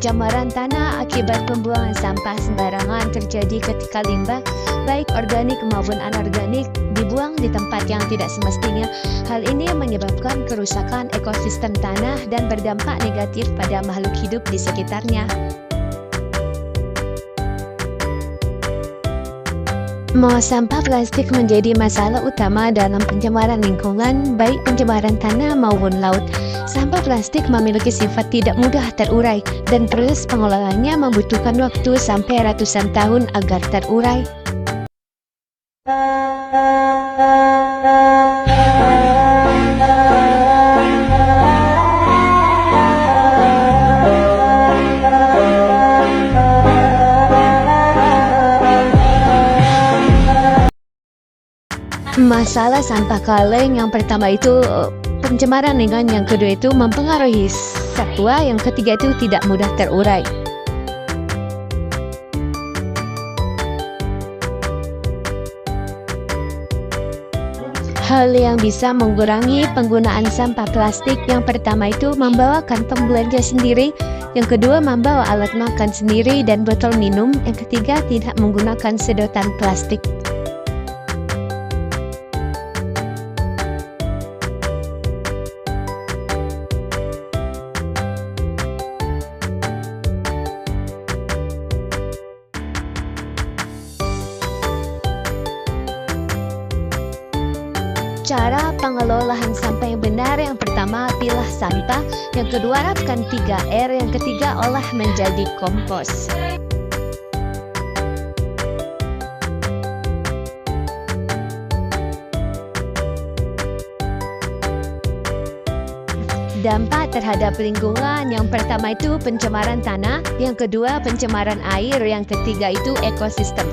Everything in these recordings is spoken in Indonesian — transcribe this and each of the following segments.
pencemaran tanah akibat pembuangan sampah sembarangan terjadi ketika limbah, baik organik maupun anorganik, dibuang di tempat yang tidak semestinya. Hal ini menyebabkan kerusakan ekosistem tanah dan berdampak negatif pada makhluk hidup di sekitarnya. Sampah plastik menjadi masalah utama dalam pencemaran lingkungan, baik pencemaran tanah maupun laut. Sampah plastik memiliki sifat tidak mudah terurai, dan proses pengelolaannya membutuhkan waktu sampai ratusan tahun agar terurai. Masalah sampah kaleng yang pertama itu pencemaran lingkungan, yang kedua itu mempengaruhi satwa, yang ketiga itu tidak mudah terurai. Hal yang bisa mengurangi penggunaan sampah plastik, yang pertama itu membawa kantong belanja sendiri, yang kedua membawa alat makan sendiri dan botol minum, yang ketiga tidak menggunakan sedotan plastik. Cara pengelolaan sampah yang benar, yang pertama pilah sampah, yang kedua rapkan 3R, yang ketiga olah menjadi kompos. Dampak terhadap lingkungan, yang pertama itu pencemaran tanah, yang kedua pencemaran air, yang ketiga itu ekosistem.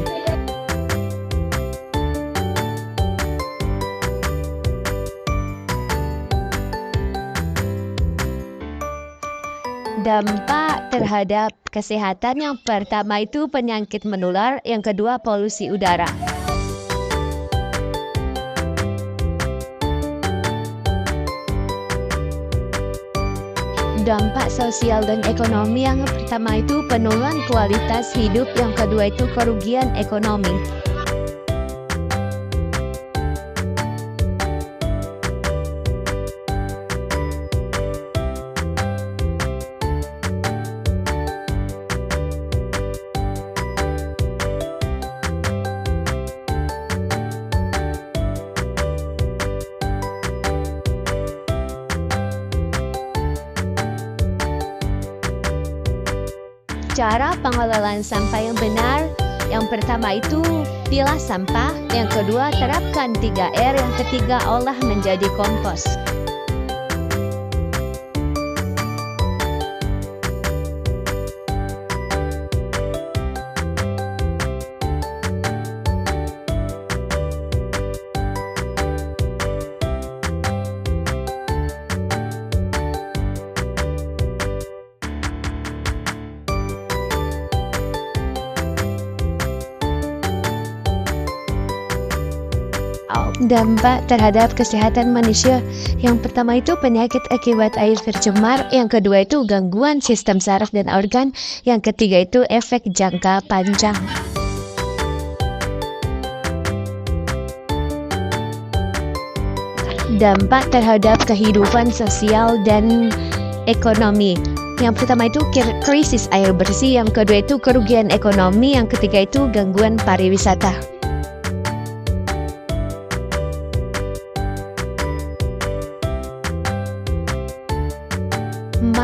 Dampak terhadap kesehatan, yang pertama itu penyakit menular, yang kedua polusi udara. Dampak sosial dan ekonomi, yang pertama itu penurunan kualitas hidup, yang kedua itu kerugian ekonomi. Cara pengelolaan sampah yang benar, yang pertama itu pilah sampah, yang kedua terapkan 3R, yang ketiga olah menjadi kompos. Dampak terhadap kesehatan manusia, yang pertama itu penyakit akibat air tercemar, yang kedua itu gangguan sistem saraf dan organ, yang ketiga itu efek jangka panjang. Dampak terhadap kehidupan sosial dan ekonomi, yang pertama itu krisis air bersih, yang kedua itu kerugian ekonomi, yang ketiga itu gangguan pariwisata.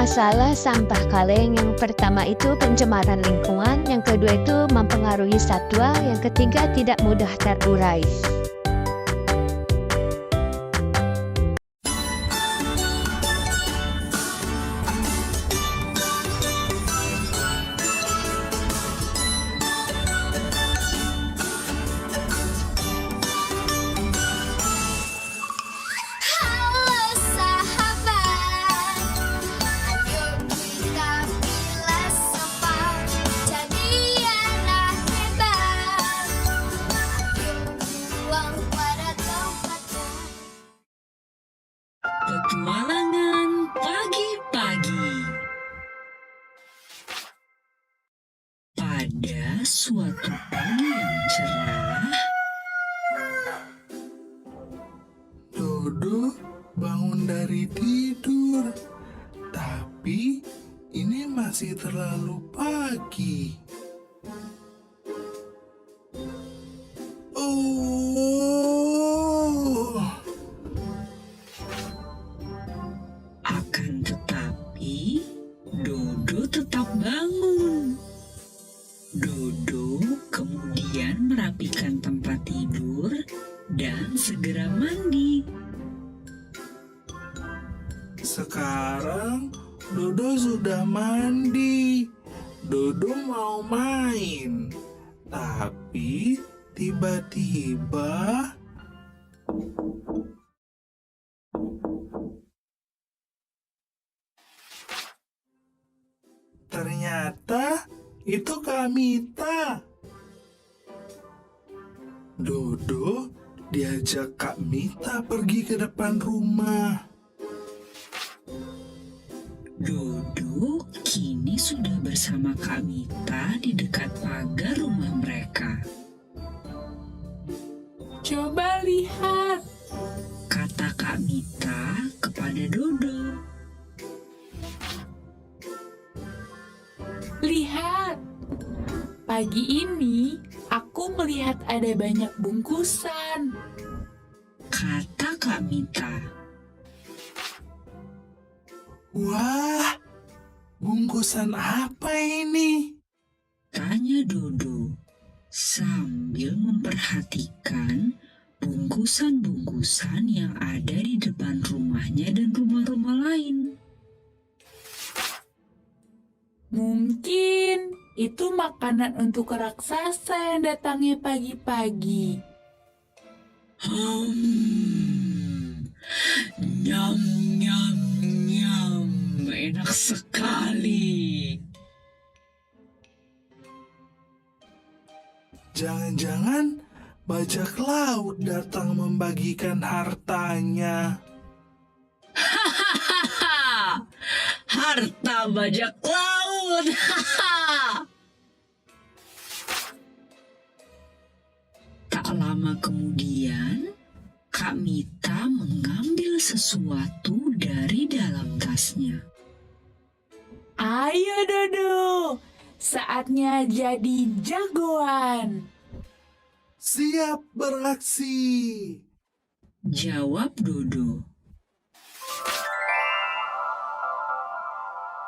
Masalah sampah kaleng, yang pertama itu pencemaran lingkungan, yang kedua itu mempengaruhi satwa, yang ketiga tidak mudah terurai. Petualangan pagi-pagi. suatu pagi yang cerah, Dodo bangun dari tidur, tapi ini masih terlalu pagi. Oh, akan tetapi Dodo tetap bangun. Dodo kemudian merapikan tempat tidur dan segera mandi. sekarang Dodo sudah mandi. Dodo mau main, tapi tiba-tiba ternyata itu Kamita. Dodo diajak Kak Mita pergi ke depan rumah. Dodo kini sudah bersama Kak Mita di dekat pagar rumah mereka. Coba lihat, Kata Kak Mita kepada Dodo. lihat. Pagi ini aku melihat ada banyak bungkusan. Kata Kak Mita. Wah, bungkusan apa ini? Tanya Dodo sambil memperhatikan bungkusan-bungkusan yang ada di depan rumahnya dan rumah-rumah lain. Mungkin itu makanan untuk raksasa yang datangnya pagi-pagi. Nyam, nyam, nyam, enak sekali. Jangan-jangan bajak laut datang membagikan hartanya. Hahaha, harta bajak laut. Tak lama kemudian, Kak Mita mengambil sesuatu dari dalam tasnya. Ayo Dodo, saatnya jadi jagoan. Siap beraksi. Jawab Dodo.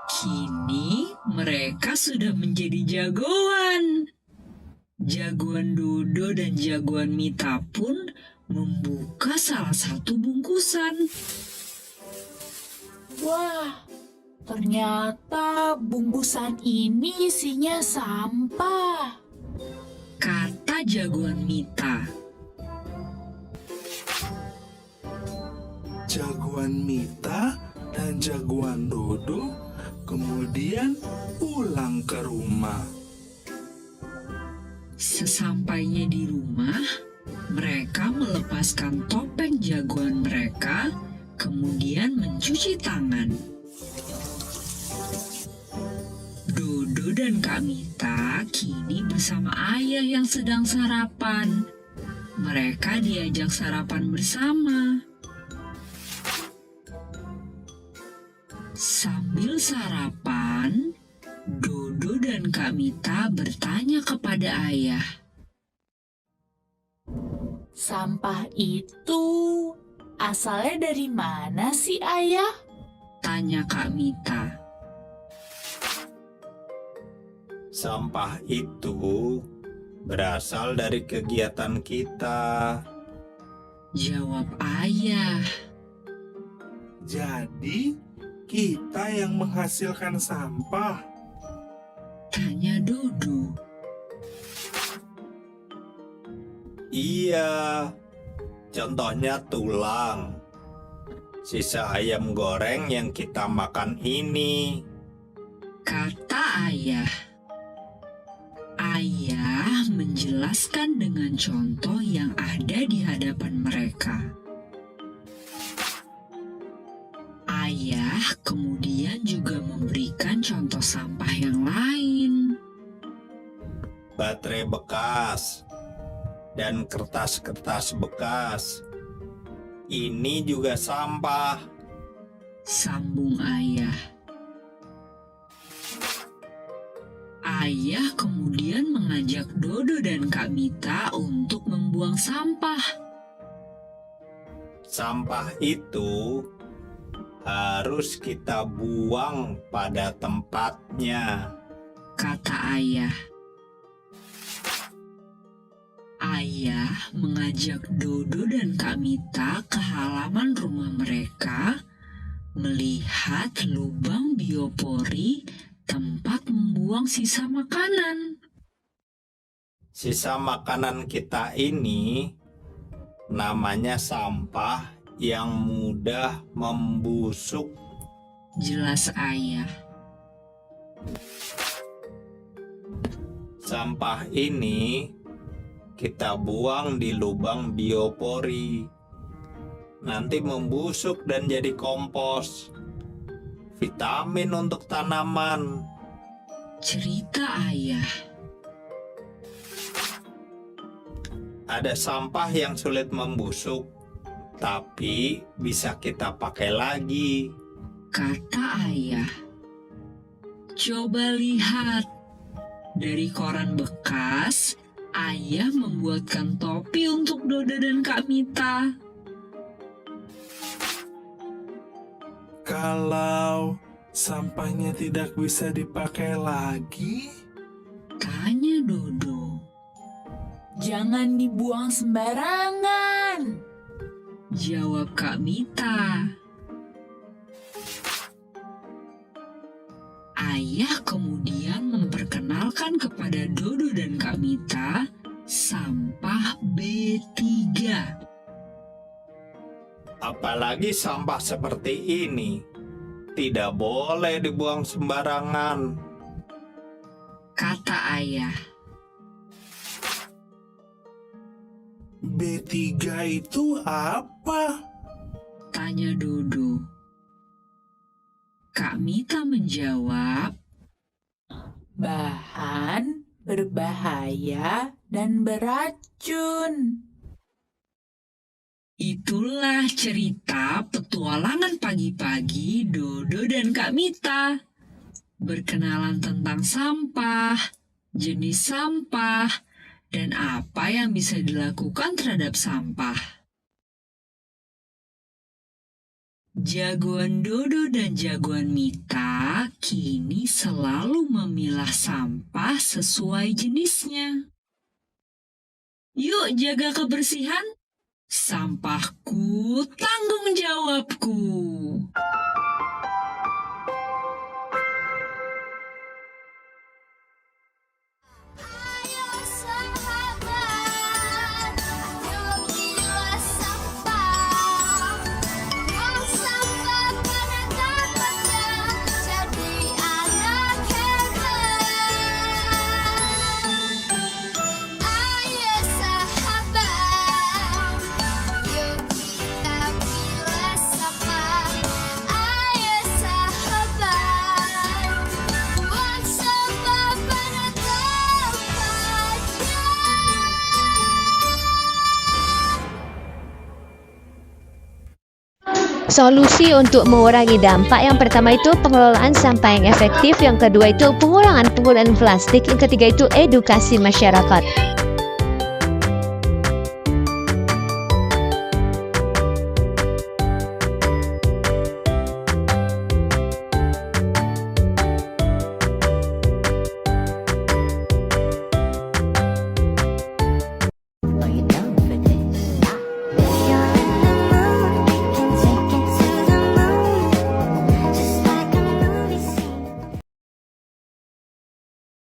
Kini mereka sudah menjadi jagoan. Jagoan Dodo dan jagoan Mita pun membuka salah satu bungkusan. Wah, ternyata bungkusan ini isinya sampah. Kata jagoan Mita. Jagoan Mita dan jagoan Dodo kemudian pulang ke rumah. Sesampainya di rumah, mereka melepaskan topeng jagoan mereka, kemudian mencuci tangan. Dodo dan Kak Mita kini bersama ayah yang sedang sarapan. Mereka diajak sarapan bersama. Sambil sarapan, Dodo dan Kak Mita bertanya kepada ayah. Sampah itu asalnya dari mana sih, Ayah? Tanya Kak Mita. Sampah itu berasal dari kegiatan kita. Jawab ayah. Jadi, kita yang menghasilkan sampah. Tanya Dodo. Iya, contohnya tulang. Sisa ayam goreng yang kita makan ini. Kata ayah. Ayah menjelaskan dengan contoh yang ada di hadapan mereka. Ayah kemudian juga memberikan contoh sampah yang lain. baterai bekas, dan kertas-kertas bekas. Ini juga sampah. Sambung ayah. Ayah kemudian mengajak Dodo dan Kak Mita untuk membuang sampah. Sampah itu harus kita buang pada tempatnya, kata ayah. Ayah mengajak Dodo dan Kak Mita ke halaman rumah mereka, melihat lubang biopori tempat membuang sisa makanan. Sisa makanan kita ini namanya sampah yang mudah membusuk, jelas ayah. Sampah ini kita buang di lubang biopori. Nanti membusuk dan jadi kompos. Vitamin untuk tanaman. Cerita ayah. Ada sampah yang sulit membusuk, tapi bisa kita pakai lagi, kata ayah. Coba lihat. Dari koran bekas, ayah membuatkan topi untuk Dodo dan Kak Mita. Kalau sampahnya tidak bisa dipakai lagi, Tanya Dodo. Jangan dibuang sembarangan. Jawab Kak Mita. Ayah kemudian memperkenalkan kepada Dodo dan Kak Mita sampah B3. apalagi sampah seperti ini. Tidak boleh dibuang sembarangan, kata ayah. B3 itu apa? Tanya Dodo. Kak Mita menjawab, Bahan berbahaya dan beracun. itulah cerita petualangan pagi-pagi Dodo dan Kak Mita. Berkenalan tentang sampah, jenis sampah, dan apa yang bisa dilakukan terhadap sampah. Jagoan Dodo dan jagoan Mita kini selalu memilah sampah sesuai jenisnya. Yuk jaga kebersihan. Sampahku tanggung jawabku. Ayo sahabat, yuk pilah sampah. Buang sampah pada tempatnya, jadi anak hebat. Ayo sahabat, yuk kita pilah sampah. Ayo sahabat, buang sampah pada tempatnya. Solusi untuk mengurangi dampak yang pertama itu pengelolaan sampah yang efektif, yang kedua itu pengurangan penggunaan plastik, yang ketiga itu edukasi masyarakat.